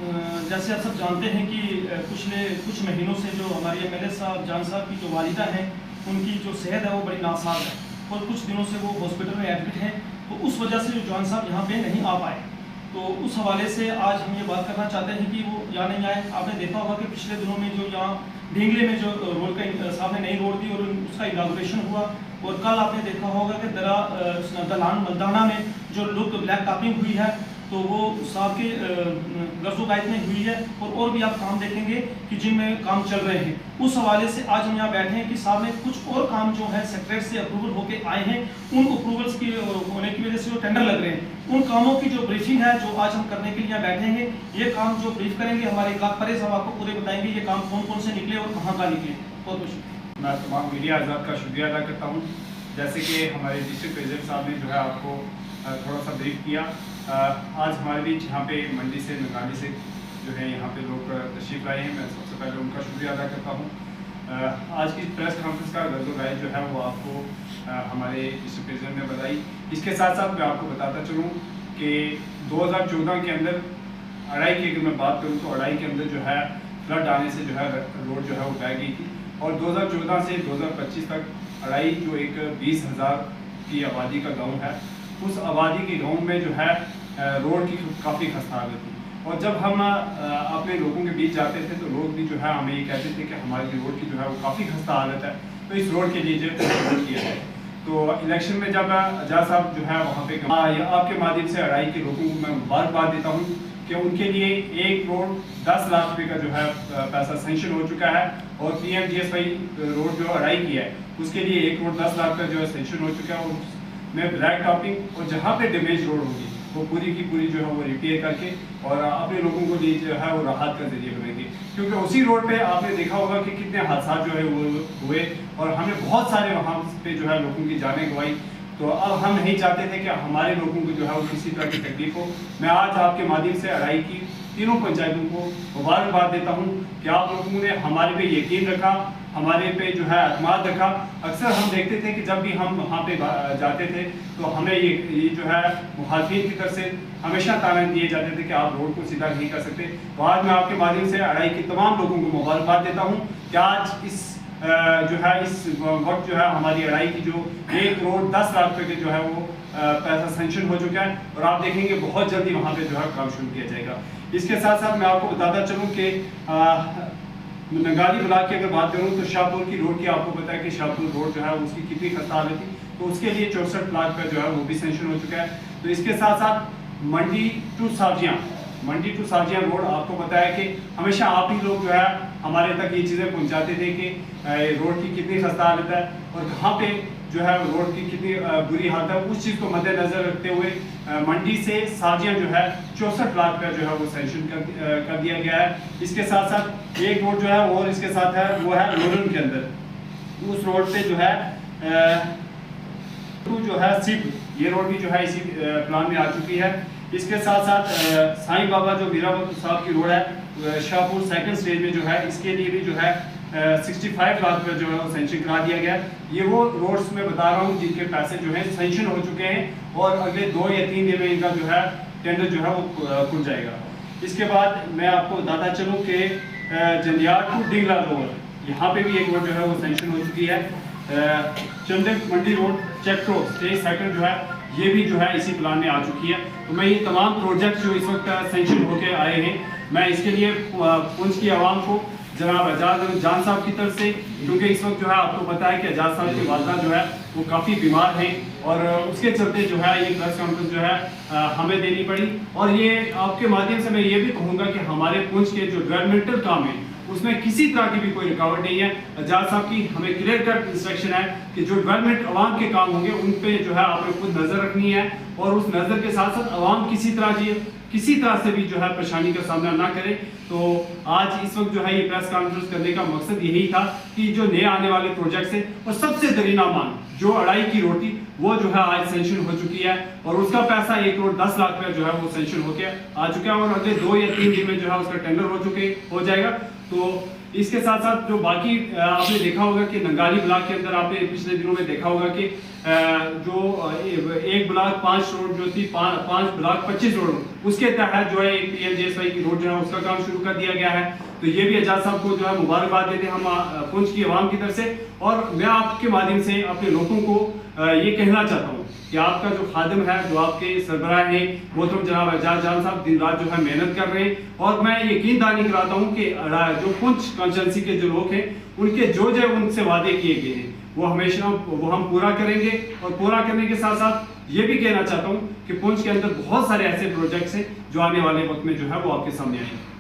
जैसे आप सब जानते हैं कि पिछले कुछ महीनों से जो हमारे एमएलए साहब जान साहब की जो वालिदा हैं उनकी जो सेहत है वो बड़ी नासाज है और कुछ दिनों से वो हॉस्पिटल में एडमिट हैं। तो उस वजह से जो जान साहब यहाँ पे नहीं आ पाए, तो उस हवाले से आज हम ये बात करना चाहते हैं कि वो यहाँ नहीं आए। आपने देखा होगा कि पिछले दिनों में जो यहाँ ढींगले में जो रोड का साहब ने नई रोड दी और उसका इनागुरेशन हुआ, और कल आपने देखा होगा कि दलान मलदाना में जो लुक ब्लैक टॉपिंग हुई है तो वो साहब के गर्ज़ोकायद में हुई है, और भी आप काम देखेंगे कि जिनमें काम चल रहे हैं। उस हवाले से आज हम यहाँ बैठे हैं कि साहब ने कुछ और काम जो है सेक्रेटरी से अप्रूवल होके आए हैं, उन अप्रूवल्स की होने की वजह से जो टेंडर लग रहे हैं उन कामों की जो ब्रीफिंग है जो आज हम करने के लिए यहाँ बैठेंगे। ये काम जो ब्रीफ करेंगे हमारे परे साहब आपको पूरे बताएंगे ये काम कौन कौन से निकले और कहाँ कहाँ निकले। बहुत बहुत शुक्रिया। मैं तमाम मीडिया आज़ाद का शुक्रिया अदा करता हूँ। जैसे कि हमारे डिस्ट्रिक्ट प्रेसिडेंट साहब ने जो है आपको थोड़ा सा ब्रीफ किया। आज हमारे बीच यहाँ पे मंडी से नगाली से जो है यहाँ पे लोग तशरीफ़ लाए हैं, मैं सबसे पहले उनका शुक्रिया अदा करता हूँ। आज की प्रेस कॉन्फ्रेंस का गर्ज़ोकायद जो है वो आपको हमारे डिस्ट्रिक्ट प्रेसिडेंट ने बताई। इसके साथ साथ मैं आपको बताता चलूँ कि 2014 के अंदर अढ़ाई की अगर मैं बात करूँ तो अढ़ाई के अंदर जो है फ्लड आने से जो है रोड जो है वो बह गई थी, और 2014 से 2025 तक अढ़ाई जो एक 20,000 की आबादी का गांव है, उस आबादी के गांव में जो है रोड की काफ़ी खस्ता हालत थी। और जब हम अपने लोगों के बीच जाते थे तो लोग भी जो है हमें ये कहते थे कि हमारी रोड की जो है वो काफ़ी खस्ता हालत है, तो इस रोड के लिए जो है किया जाए। तो इलेक्शन में जब आजाद साहब जो है वहाँ पे आपके माध्यम से अढ़ाई के लोगों को मैं मुबारकबाद देता हूँ कि उनके लिए एक रोड 10 लाख रुपए का जो है पैसा सेंक्शन हो चुका है, और PMGSY रोड जो अढ़ाई की है उसके लिए एक रोड 10 लाख का जो है सेंक्शन हो चुका है, और उसमें ब्लैक टॉपिंग और जहाँ पे डैमेज रोड होगी वो पूरी की पूरी जो है वो रिपेयर करके और अपने लोगों को लिए जो है वो राहत का जरिए बनेंगे। क्योंकि उसी रोड पे आपने देखा होगा कि कितने हादसा जो है वो हुए, और हमने बहुत सारे वहाँ पे जो है लोगों की जानें गंवाई। तो अब हम नहीं चाहते थे कि हमारे लोगों को जो है वो किसी तरह की तकलीफ हो। मैं आज आपके माध्यम से अढ़ाई की तीनों पंचायतों को मुबारकबाद देता हूँ कि आप लोगों ने हमारे पे यकीन रखा, हमारे पे जो है अतमाद रखा। अक्सर हम देखते थे कि जब भी हम वहाँ पे जाते थे तो हमें ये जो है मुखालफिन की तरफ से हमेशा ताने दिए जाते थे कि आप रोड को सीधा नहीं कर सकते। तो आज मैं आपके माध्यम से अढ़ाई के तमाम लोगों को मुबारकबाद देता हूँ कि आज इस जो है इस वक्त जो है हमारी अढ़ाई की जो एक करोड़ 10 लाख रुपए के जो है वो पैसा सेंक्शन हो चुका है, और आप देखेंगे बहुत जल्दी वहाँ पे जो है काम शुरू किया जाएगा। इसके साथ साथ मैं आपको बताता चलूँ कि नगाली ब्लॉक की अगर बात करूँ तो शाहपुर की रोड की आपको पता है कि शाहपुर रोड जो है उसकी कितनी खस्ता हालत थी, तो उसके लिए 64 लाख का जो है वो भी सेंक्शन हो चुका है। तो इसके साथ साथ मंडी टू साजियाँ रोड आपको पता है कि हमेशा आप ही लोग जो है हमारे तक ये चीज़ें पहुंचाते थे कि रोड की कितनी खस्ता हालत है और कहाँ पे जो है रोड की कितनी बुरी हालत है। उस चीज़ को मद्देनजर रखते हुए मंडी से साजियाँ जो है 64 लाख का जो है वो सेंक्शन कर दिया गया है। इसके साथ साथ एक रोड जो है और इसके साथ है वो है लोरन के अंदर, उस रोड पे जो है जो है सिप ये रोड भी जो है इसी प्लान में आ चुकी है। इसके साथ साथ साईं बाबा जो मीरा साहब की रोड है शाहपुर सेकंड स्टेज में जो है इसके लिए भी जो है 65 लाख रुपये जो है वो सेंक्शन करा दिया गया। ये वो रोड्स में बता रहा हूँ जिनके पैसे जो है सेंक्शन हो चुके हैं और अगले 2 या 3 दिन में इनका जो है टेंडर जो है वो खुल जाएगा। इसके बाद मैं आपको बताता चलूँ कि जंदियाल टू डिंगला रोड यहाँ पे भी एक रोड जो है वो सेंक्शन हो चुकी है। Chandan Mandi road check road stage second जो है ये भी जो है इसी प्लान में आ चुकी है। तो मैं ये तमाम प्रोजेक्ट जो इस वक्त सेंक्शन होके आए हैं, मैं इसके लिए पुंछ की आवाम को जनाब आजाद जान साहब की तरफ से, क्योंकि इस वक्त जो है आपको पता है कि आजाद साहब की वालदा जो है वो काफ़ी बीमार हैं और उसके चलते जो है ये प्रेस कॉन्फ्रेंस जो है हमें देनी पड़ी। और ये आपके माध्यम से मैं ये भी कहूँगा कि हमारे पुंछ के जो डेवलपमेंटल काम है उसमें किसी तरह की भी कोई रुकावट नहीं है। आजाद साहब की हमें क्लियर कट इंस्ट्रक्शन है कि जो डेवलपमेंट अवाम के काम होंगे उन पे जो है आपने खुद नज़र रखनी है, और उस नज़र के साथ साथ अवाम किसी तरह से भी जो है परेशानी का सामना ना करे। तो आज इस वक्त जो है ये प्रेस कॉन्फ्रेंस करने का मकसद यही था कि जो नए आने वाले प्रोजेक्ट्स हैं और सबसे दरीना मान जो अढ़ाई की रोड थी वो जो है आज सेंक्शन हो चुकी है, और उसका पैसा 1 करोड़ 10 लाख रुपया जो है वो सेंक्शन होकर आ चुका है, और अगले 2 या 3 दिन में जो है उसका टेंडर हो जाएगा। तो इसके साथ साथ जो बाकी आपने देखा होगा कि नंगाली ब्लॉक के अंदर आपने पिछले दिनों में देखा होगा कि जो एक ब्लॉक 5 रोड जो थी 5 ब्लॉक 25 रोड उसके तहत जो है एक PMJSY की रोड जो है उसका काम शुरू कर दिया गया है। तो ये भी एजाज साहब को जो है मुबारकबाद देते हैं हम पुंछ की आवाम की तरफ से। और मैं आपके माध्यम से अपने लोगों को ये कहना चाहता हूँ कि आपका जो खादिम है, जो आपके सरबराह हैं मोहतरम जनाब एजाज जान साहब दिन रात जो है मेहनत कर रहे हैं। और मैं यकीन दानी कराता हूँ कि जो पुंछ कॉन्स्टिट्यूंसी के जो लोग हैं उनके जो उनसे वादे किए गए हैं वो हमेशा वो हम पूरा करेंगे। और पूरा करने के साथ साथ ये भी कहना चाहता हूँ कि पुंछ के अंदर बहुत सारे ऐसे प्रोजेक्ट्स हैं जो आने वाले वक्त में जो है वो आपके सामने आएंगे।